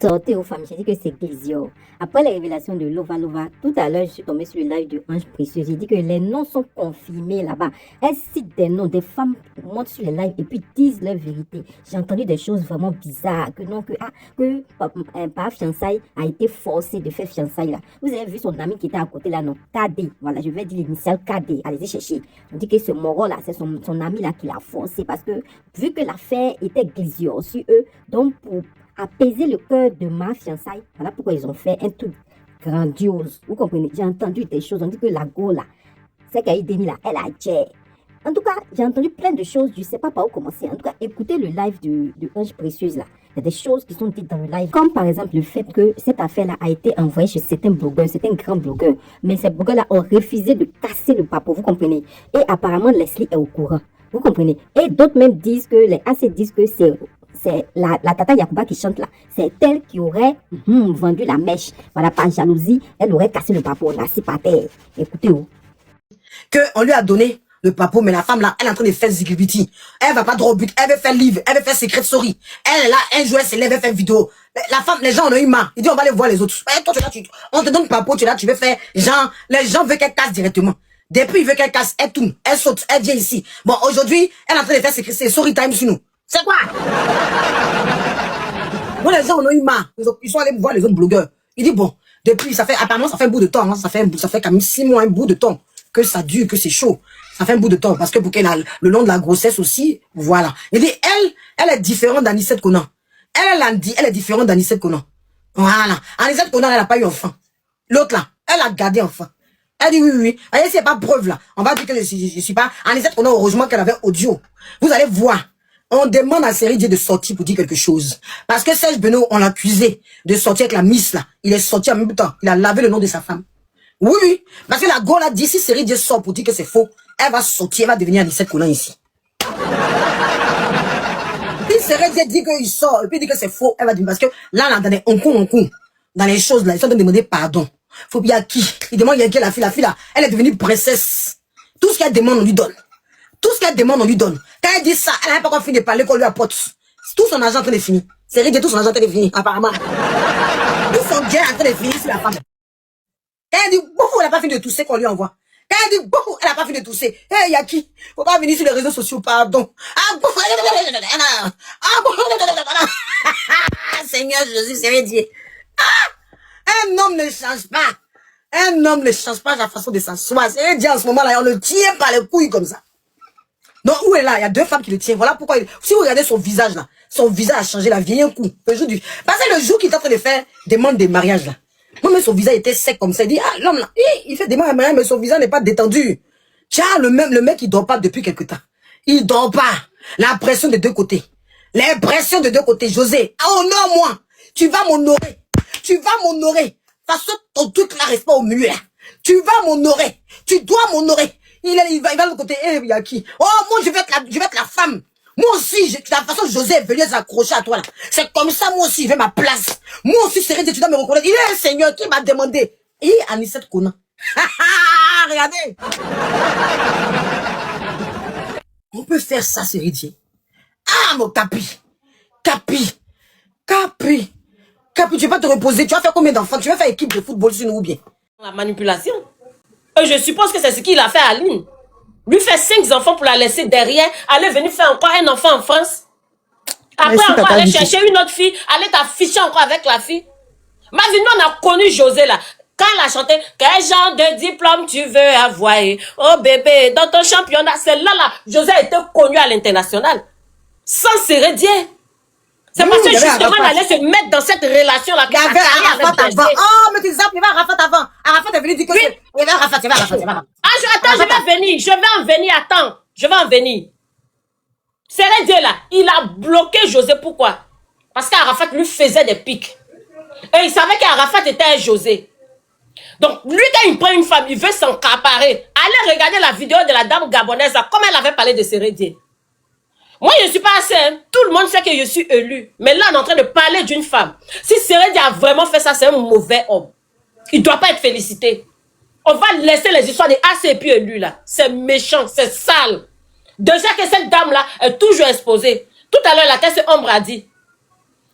Sortez aux femmes, j'ai dit que c'est Glizio. Après les révélations de Lova Lova, tout à l'heure, je suis tombée sur le live de Ange Précieux. J'ai dit que les noms sont confirmés là-bas. Elle cite des noms, des femmes montent sur les lives et puis disent leur vérité. J'ai entendu des choses vraiment bizarres. Que non, par fiançailles a été forcé de faire fiançailles là. Vous avez vu son ami qui était à côté là, non? KD. Voilà, je vais dire l'initiale KD. Allez-y chercher. On dit que ce moro là, c'est son ami là qui l'a forcé parce que vu que l'affaire était Glizio sur eux, donc pour apaiser le cœur de ma fiançaille. Voilà pourquoi ils ont fait un truc grandiose. Vous comprenez? J'ai entendu des choses. On dit que la go là, c'est qu'Aïdemi là, elle a dit. En tout cas, j'ai entendu plein de choses. Je ne sais pas par où commencer. En tout cas, écoutez le live de Ange Précieuse là. Il y a des choses qui sont dites dans le live. Comme par exemple le fait que cette affaire-là a été envoyée chez certains blogueurs, certains grands blogueurs. Mais ces blogueurs-là ont refusé de casser le papo. Vous comprenez? Et apparemment, Leslie est au courant. Vous comprenez? Et d'autres même disent que les AC disent que c'est la Tata Yacouba qui chante là. C'est elle qui aurait vendu la mèche. Voilà, par jalousie, elle aurait cassé le papo. Là, c'est pas terre. Écoutez-vous. On lui a donné le papo, mais la femme là, elle est en train de faire Zigibiti. Elle va pas droit au but, elle veut faire livre, elle veut faire Secret Story. Elle est là, un jour elle se lève, elle fait vidéo. La femme, les gens en ont eu marre. Ils disent on va aller voir les autres. Toi, tu es là, on te donne papo, tu es là, tu veux faire genre, les gens veulent qu'elle casse directement. Depuis, ils veulent qu'elle casse, elle tourne, elle saute, elle vient ici. Bon, aujourd'hui, elle est en train de faire Secret Story Time sur nous. C'est quoi? Bon, les gens en ont eu marre. Ils sont allés voir les autres blogueurs. Ils disent bon, depuis, apparemment, ça fait un bout de temps, hein, ça fait quand même 6 mois, un bout de temps que ça dure, que c'est chaud. Ça fait un bout de temps, parce que pour qu'elle a le long de la grossesse aussi, voilà. Il dit, elle est différente d'Anicette Conan. Elle est différente d'Anicette Conan. Voilà. Anicette Conan, elle n'a pas eu enfant. L'autre là, elle a gardé enfant. Elle dit oui. Allez, c'est pas preuve là. On va dire que je suis pas. Anicette Conan, heureusement qu'elle avait audio. Vous allez voir. On demande à Série Dieu de sortir pour dire quelque chose. Parce que Serge Benoît, on l'a accusé de sortir avec la Miss là. Il est sorti en même temps. Il a lavé le nom de sa femme. Oui. Parce que la go là dit, si Série Dieu sort pour dire que c'est faux, elle va sortir, elle va devenir Anicette Conan ici. Si Série Dieu dit qu'il sort et puis dit que c'est faux, elle va dire, parce que là, dans les dans les choses là, ils sont en train de demander pardon. Faut bien qui? Il demande, il y a qui la fille là, elle est devenue princesse. Tout ce qu'elle demande, on lui donne. Tout ce qu'elle demande, on lui donne. Quand elle dit ça, elle n'a pas encore fini de parler qu'on lui apporte. Tout son argent en train de finir. C'est rien de tout son argent en train de finir, apparemment. Tout son gain en train de finir sur la femme. Quand elle dit beaucoup, elle n'a pas fini de tousser qu'on lui envoie. Quand elle dit beaucoup, elle n'a pas fini de tousser. Hé, y'a qui? Faut pas venir sur les réseaux sociaux, pardon. Seigneur Jésus, c'est rien dit. Un homme ne change pas. Un homme ne change pas la façon de s'asseoir. C'est rien dit en ce moment-là, on le tient par les couilles comme ça. Donc, où est là? Il y a 2 femmes qui le tiennent. Voilà pourquoi, si vous regardez son visage là, son visage a changé, la vieille un coup. Parce que le jour qu'il est en train de faire demande de mariage là, moi, son visage était sec comme ça. Il dit, ah, l'homme là, il fait demande de mariage, mais son visage n'est pas détendu. Tiens, le mec, il dort pas depuis quelque temps. Il dort pas. La pression des 2 côtés. Les pressions de 2 côtés. José, honore-moi. Tu vas m'honorer. Tu vas m'honorer. De toute façon, ton truc là reste pas au milieu là. Tu vas m'honorer. Tu dois m'honorer. Il va de l'autre côté, il y a qui? Oh, moi, je vais être la femme. Moi aussi, de toute façon, José est venu s'accrocher à toi, là. C'est comme ça, moi aussi, je vais ma place. Moi aussi, c'est tu dois me reconnaître. Il est un seigneur qui m'a demandé. Et Anicette Conan. Regardez. On peut faire ça, c'est ridicule. Ah, mon Capi, tu vas te reposer. Tu vas faire combien d'enfants? Tu vas faire équipe de football sur nous ou bien? La manipulation. Et je suppose que c'est ce qu'il a fait à Aline. Lui faire 5 enfants pour la laisser derrière, aller venir faire encore un enfant en France. Après encore aller chercher une autre fille, aller t'afficher encore avec la fille. Ma vie, nous on a connu José là. Quand elle a chanté, quel genre de diplôme tu veux avoir? Oh bébé, dans ton championnat, c'est là, José a été connu à l'international. Sans se dire. C'est parce que justement, elle allait se mettre dans cette relation-là. Il y avait Arafat avant. Oh, mais tu disais, il y avait Arafat avant. Arafat est venu dire que c'est... Il y avait Arafat, il y avait Arafat. Ah, attends, je vais en venir, attends. Je vais en venir. C'est Dieu là, il a bloqué José, pourquoi? Parce qu'Arafat lui faisait des pics. Et il savait qu'Arafat était un José. Donc, lui, quand il prend une femme, il veut s'encaparer. Allez regarder la vidéo de la dame gabonaise, comme elle avait parlé de Sérédier. Moi, je ne suis pas assez. Hein. Tout le monde sait que je suis élu. Mais là, on est en train de parler d'une femme. Si Sérédier a vraiment fait ça, c'est un mauvais homme. Il ne doit pas être félicité. On va laisser les histoires de AC et puis élu là. C'est méchant, c'est sale. Déjà que cette dame-là est toujours exposée. Tout à l'heure, la tête Ombre a dit.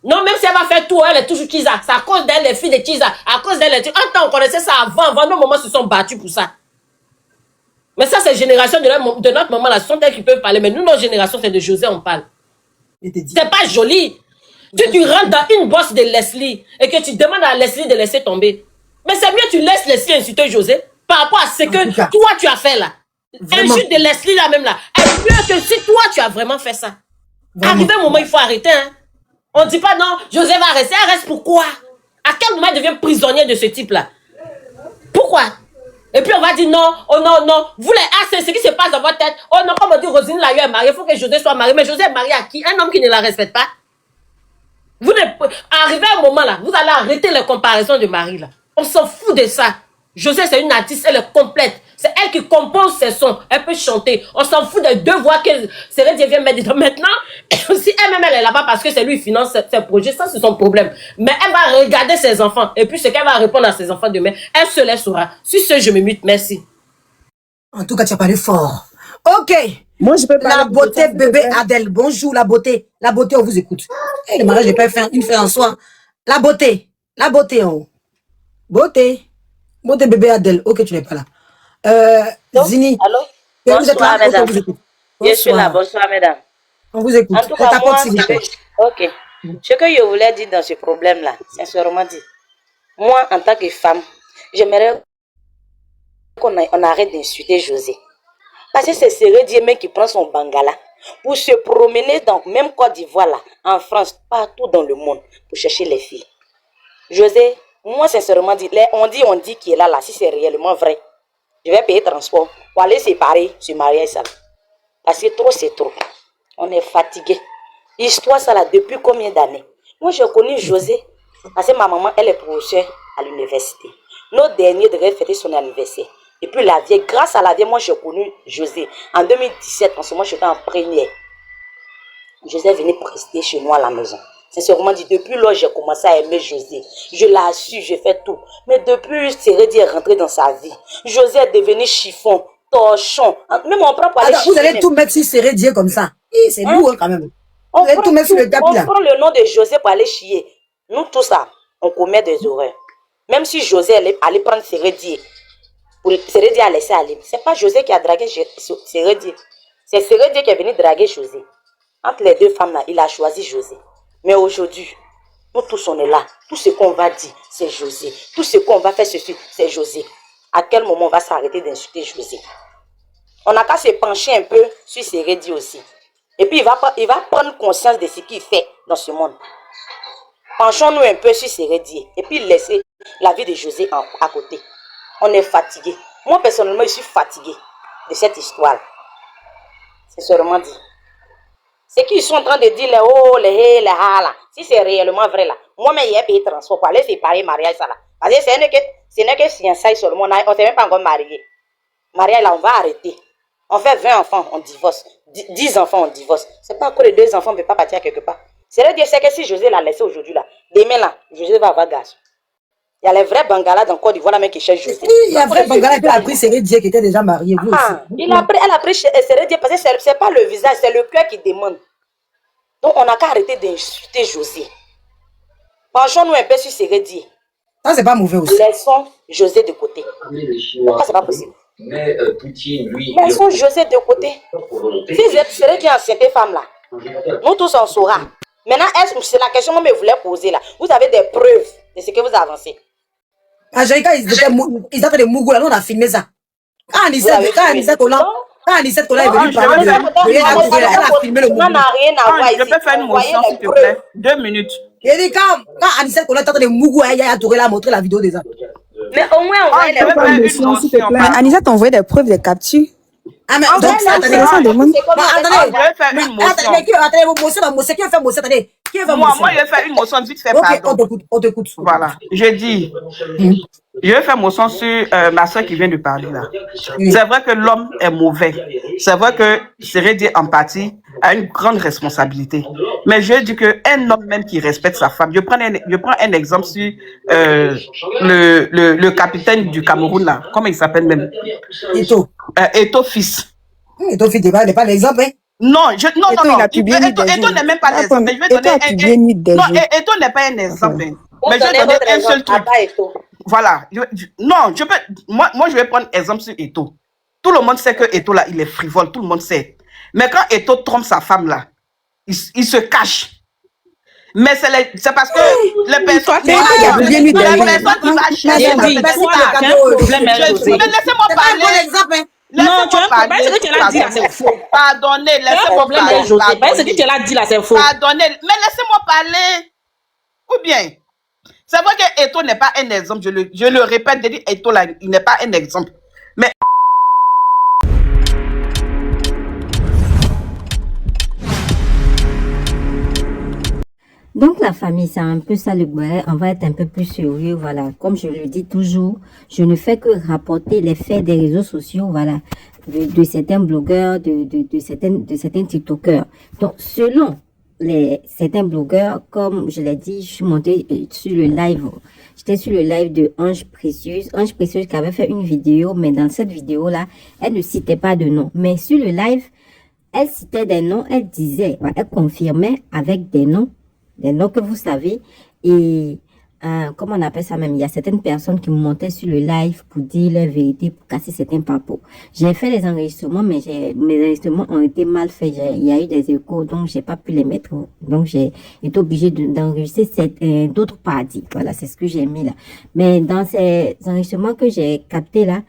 Non, même si elle va faire tout, elle est toujours Kiza. C'est à cause d'elle, les filles de Kiza. À cause d'elle, en temps, on connaissait ça avant nos mamans se sont battus pour ça. Mais ça, c'est génération de notre maman, là. Ce sont elles qui peuvent parler. Mais nous, notre génération, c'est de José, on parle. C'est pas joli. Tu rentres dans une bosse de Leslie et que tu demandes à Leslie de laisser tomber. Mais c'est mieux tu laisses Leslie insulter José par rapport à ce que toi, tu as fait là. Insulte de Leslie là même là. Est mieux que si toi, tu as vraiment fait ça. Arrivé un moment, il faut arrêter. Hein. On ne dit pas non, José va rester. Elle reste pourquoi? À quel moment elle devient prisonnière de ce type-là? Pourquoi? Et puis on va dire non, oh non, non. Vous les c'est ce qui se passe dans votre tête. Oh non, comme on dit, Rosine l'a eu est mariée, il faut que José soit marié. Mais José est marié à qui? Un homme qui ne la respecte pas. Vous arrivez à un moment là, vous allez arrêter les comparaisons de mari là. On s'en fout de ça. José, c'est une artiste, elle est complète. C'est elle qui compose ses sons. Elle peut chanter. On s'en fout des deux voix que Cérédier vient mettre dedans. Maintenant, si elle-même elle est là-bas parce que c'est lui qui finance ses projets, ça c'est son problème. Mais elle va regarder ses enfants. Et puis ce qu'elle va répondre à ses enfants demain, elle se laissera. Sur ce, je me mute. Merci. En tout cas, tu as parlé fort. Ok. Moi, je peux parler. La beauté, bébé Adèle. Bonjour, la beauté. La beauté, on vous écoute. Hey, le mariage n'est pas une fin en soi. La beauté. La beauté en haut. Beauté. Beauté, bébé Adèle. Ok, tu n'es pas là. Zini. Allô? Vous êtes là? Bonsoir, mesdames. Okay, on vous écoute. Je suis là. Bonsoir, mesdames. On vous écoute. En tout cas, moi, ok. Ce que je voulais dire dans ce problème-là, sincèrement dit, moi, en tant que femme, j'aimerais qu'on arrête d'insulter José. Parce que c'est Cérédier même qui prend son bangala pour se promener dans même Côte d'Ivoire, là, en France, partout dans le monde, pour chercher les filles. José, moi, sincèrement dit, on dit qu'il est là, si c'est réellement vrai, je vais payer transport pour aller séparer ce mariage ça. Parce que trop, c'est trop. On est fatigué. Histoire ça là, depuis combien d'années? Moi, j'ai connu José, parce que ma maman, elle est professeure à l'université. Notre dernier devait fêter son anniversaire. Et puis la vieille, grâce à la vieille, moi, j'ai connu José. En 2017, en ce moment, j'étais en première. José est venu prester chez nous à la maison. Sincèrement dit, depuis là, j'ai commencé à aimer José. Je l'ai su, j'ai fait tout. Mais depuis, Cérédier est rentré dans sa vie. José est devenu chiffon, torchon. Même on prend pour aller chier. Vous allez tout mettre sur Cérédier comme ça. C'est lourd quand même. Vous allez tout mettre sur le tapis là. On prend le nom de José pour aller chier. Nous, tout ça, on commet des horreurs. Même si José allait prendre Cérédier, Cérédier a laissé aller. C'est pas José qui a dragué Cérédier. C'est Cérédier qui est venu draguer José. Entre les deux femmes là, il a choisi José. Mais aujourd'hui, nous tous on est là. Tout ce qu'on va dire, c'est José. Tout ce qu'on va faire ceci, c'est José. À quel moment on va s'arrêter d'insulter José? On n'a qu'à se pencher un peu sur Cérédier aussi. Et puis il va prendre conscience de ce qu'il fait dans ce monde. Penchons-nous un peu sur Cérédier. Et puis laisser la vie de José à côté. On est fatigué. Moi personnellement, je suis fatigué de cette histoire. C'est seulement dit. C'est qu'ils sont en train de dire les oh, les hé, les ha là. Si c'est réellement vrai là, moi-même, il y a payé transport pour aller séparer mariage ça là. Parce que ce n'est que fiançailles seulement. On ne s'est même pas encore marié. Mariage là, on va arrêter. On fait 20 enfants, on divorce. 10 enfants, on divorce. C'est pas encore les 2 enfants, on ne peut pas partir quelque part. C'est-à-dire que si José l'a laissé aujourd'hui là, demain là, José va avoir gaz. Il y a les vrais bangalas dans Côte d'Ivoire, même qui cherchent José. Il y a vrai bangala qui a pris Cérédier qui était déjà marié. Vous aussi. Elle a pris Cérédier parce que ce n'est pas le visage, c'est le cœur qui demande. Donc on n'a qu'à arrêter d'insulter José. Penchons-nous un peu sur Cérédier. Ça, c'est pas mauvais aussi. Laissons José de côté. Pourquoi c'est pas possible? Mais Poutine, lui. Laissons José de côté. Si Cérédier est enceinte femme là, nous tous on saura. Maintenant, c'est la question que je voulais poser là. Vous avez des preuves de ce que vous avancez. À Jaïka, ils étaient des Mougou là, nous on a filmé ça. Quand Anisette Kola est venu parler, elle a filmé le Mougou. Ça n'a rien à voir. Je peux faire une motion, s'il te plaît. 2 minutes. Il dit quand Anisette Kola est en train de Mougou, Yaya Touré l'a montré la vidéo déjà. Mais au moins, on voit les preuves. Anisette a envoyé des preuves, des captures. Ah, mais donc ça, attendez. Attendez, qui veut faire motion, attendez. Moi, je vais faire une motion vite fait, pardon. On t'écoute. Voilà, je dis, je vais faire motion sur ma soeur qui vient de parler là. C'est vrai que l'homme est mauvais. C'est vrai que Cérédier en partie a une grande responsabilité. Mais je dis qu'un homme même qui respecte sa femme, je prends un exemple sur le capitaine du Cameroun là. Comment il s'appelle même? Eto. Eto fils. Eto fils, n'est pas l'exemple, hein? Non, non, Eto, non, il non. a publié nuit des Eto jours. n'est même pas Attends, l'exemple. Mais je vais Eto donner a publié nuit des Non, jours. Eto n'est pas un exemple. hein. Vous Mais je vais donnez donner votre un seul exemple, truc. Papa et tout. Voilà. Non, je peux. Moi, je vais prendre exemple sur Eto. Tout le monde sait que Eto, là, il est frivole. Tout le monde sait. Mais quand Eto trompe sa femme, là, il se cache. Mais c'est parce que les personnes. C'est Eto qui a publié nuit des La jours. personne qui va J'ai chercher dit, la toi, personne. tu as un problème, hein, Mais José. laissez-moi C'est pas un bon parler. exemple, hein. Non, tu as un Laissez-moi problème. parler. Ce que tu l'as dit là, c'est faux. Pardonnez, Tu as un laissez-moi problème, parler. hein, José. Ce que Pardonnez. tu l'as dit là, c'est faux. Pardonnez, mais laissez-moi parler. Ou bien, c'est vrai que Eto n'est pas un exemple. Je le répète, je dis Eto là, il n'est pas un exemple. Mais Donc la famille, c'est un peu ça le boire. On va être un peu plus sérieux, voilà. Comme je le dis toujours, je ne fais que rapporter les faits des réseaux sociaux, voilà, de certains blogueurs, de certains TikTokers. Donc selon certains blogueurs, comme je l'ai dit, je suis montée sur le live. J'étais sur le live de Ange Précieuse. Ange Précieuse qui avait fait une vidéo, mais dans cette vidéo-là, elle ne citait pas de nom. Mais sur le live, elle citait des noms, elle disait, elle confirmait avec des noms que vous savez. Et comment on appelle ça même, il y a certaines personnes qui me montaient sur le live pour dire leur vérité, pour casser certains papos. J'ai fait les enregistrements, mais mes enregistrements ont été mal faits. Il y a eu des échos, donc j'ai pas pu les mettre. Donc j'ai été obligée d'enregistrer d'autres parties. Voilà, c'est ce que j'ai mis là. Mais dans ces enregistrements que j'ai captés là,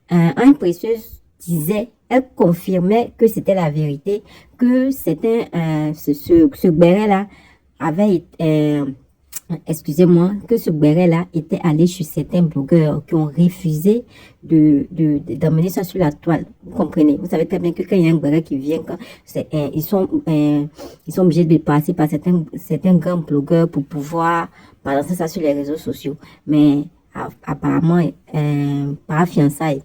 Anne Précieuse disait, elle confirmait que c'était la vérité, que c'était ce béret là avait excusez-moi, que ce béret-là était allé chez certains blogueurs qui ont refusé d'amener ça sur la toile. Vous comprenez? Vous savez très bien que quand il y a un béret qui vient, ils sont obligés de passer par certains grands blogueurs pour pouvoir balancer ça sur les réseaux sociaux. Mais apparemment, par fiançailles,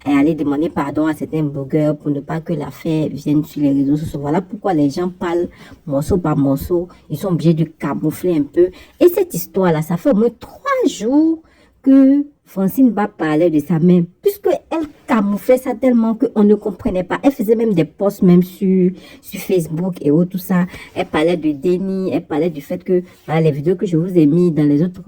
et aller demander pardon à certains blogueurs pour ne pas que l'affaire vienne sur les réseaux sociaux. Voilà pourquoi les gens parlent morceau par morceau. Ils sont obligés de camoufler un peu. Et cette histoire-là, ça fait au moins 3 jours que Francine Ba parlait de ça même. Puisqu'elle camouflait ça tellement qu'on ne comprenait pas. Elle faisait même des posts même sur Facebook et tout ça. Elle parlait de déni. Elle parlait du fait que voilà, les vidéos que je vous ai mis dans les autres,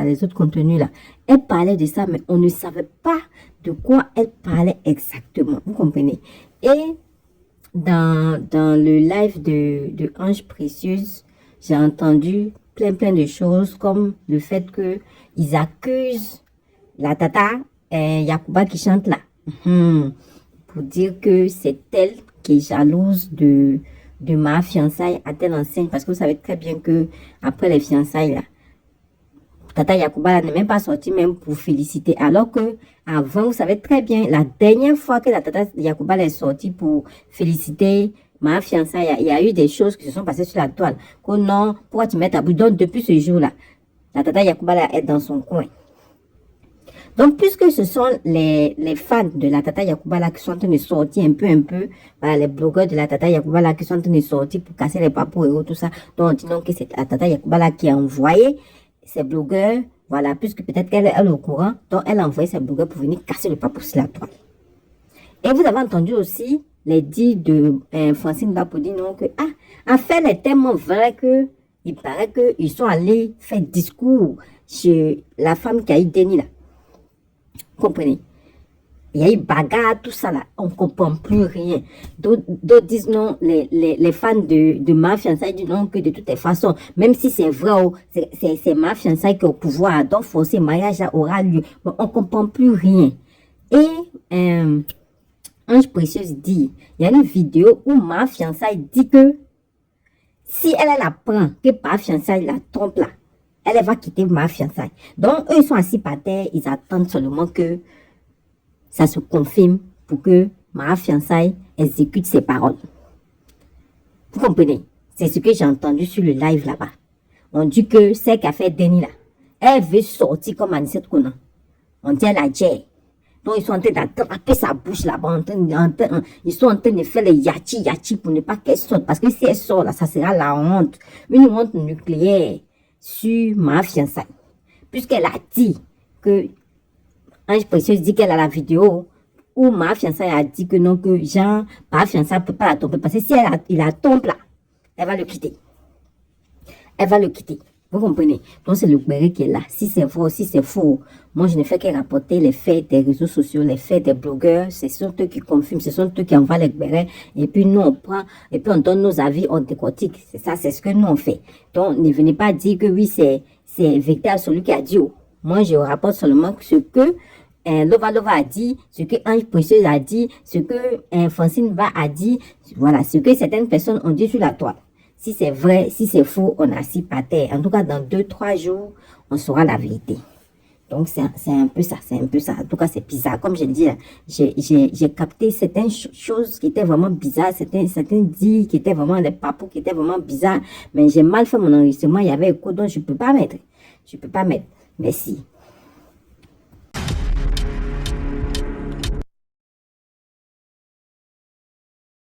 les autres contenus là. Elle parlait de ça, mais on ne savait pas de quoi elle parlait exactement. Vous comprenez? Et dans le live de Ange Précieuse, j'ai entendu plein de choses comme le fait que ils accusent la tata Yacouba qui chante là. Pour dire que c'est elle qui est jalouse de ma fiançaille à telle enseigne. Parce que vous savez très bien que après les fiançailles là, Tata Yacouba n'est même pas sortie même pour féliciter. Alors que avant, vous savez très bien, la dernière fois que la Tata Yacouba est sortie pour féliciter ma fiançaille, il y a eu des choses qui se sont passées sur la toile. Que non, pourquoi tu mets ta bouche? Donc depuis ce jour-là, la Tata Yacouba est dans son coin. Donc, puisque ce sont les fans de la Tata Yacouba qui sont en train de sortir un peu, voilà, les blogueurs de la Tata Yacouba qui sont en train de sortir pour casser les papos et tout ça, donc on dit non que c'est la Tata Yacouba qui a envoyé ces blogueurs, voilà, puisque peut-être qu'elle est au courant, donc elle a envoyé ces blogueurs pour venir casser le papo sur la toile. Et vous avez entendu aussi les dits de Francine Ba pour dire non que, en fait, elle est tellement vrai que, il paraît qu'ils sont allés faire discours chez la femme qui a eu déni là. Vous comprenez? Il y a eu bagarre, tout ça là, on ne comprend plus rien. D'autres disent non, les fans de ma fiançaille disent non, que de toutes les façons, même si c'est vrai, c'est ma fiançaille qui est au pouvoir, donc forcément, le mariage aura lieu. Bon, on ne comprend plus rien. Et Ange Précieuse dit, il y a une vidéo où ma fiançaille dit que si elle apprend que ma fiançaille la trompe là, elle va quitter ma fiançaille. Donc, eux, ils sont assis par terre, ils attendent seulement que ça se confirme pour que ma fiançaille exécute ses paroles. Vous comprenez? C'est ce que j'ai entendu sur le live là-bas. On dit que c'est qu'a fait Denis là. Elle veut sortir comme Anicette Konan. On dit elle a dit. Donc ils sont en train d'attraper sa bouche là-bas. Ils sont en train de faire les yachi pour ne pas qu'elle sorte. Parce que si elle sort là, ça sera la honte. Une honte nucléaire sur ma fiançaille. Puisqu'elle a dit que Ange Précieuse dit qu'elle a la vidéo où ma fiancée a dit que non, que Jean, ma fiancée ne peut pas la tromper. Parce que si il la trompe là, elle va le quitter. Elle va le quitter. Vous comprenez? Donc, c'est le béret qui est là. Si c'est vrai, si c'est faux, moi, je ne fais que rapporter les faits des réseaux sociaux, les faits des blogueurs. Ce sont eux qui confirment, ce sont eux qui envoient les bérets. Et puis, nous, on prend, et puis, on donne nos avis, on décortique. C'est ça, c'est ce que nous, on fait. Donc, ne venez pas dire que oui, c'est Victor celui qui a dit. Oh. Moi, je rapporte seulement ce que Lova a dit, ce que Ange Précieuse a dit, ce que Francine Va a dit. Voilà, ce que certaines personnes ont dit sur la toile. Si c'est vrai, si c'est faux, on assis par terre. En tout cas, dans 2-3 jours, on saura la vérité. Donc, c'est un peu ça, c'est un peu ça. En tout cas, c'est bizarre. Comme je dis, j'ai capté certaines choses qui étaient vraiment bizarres, certains dits qui étaient vraiment des papous qui étaient vraiment bizarres. Mais j'ai mal fait mon enregistrement, il y avait écho, donc je peux pas mettre. Je peux pas mettre. Merci.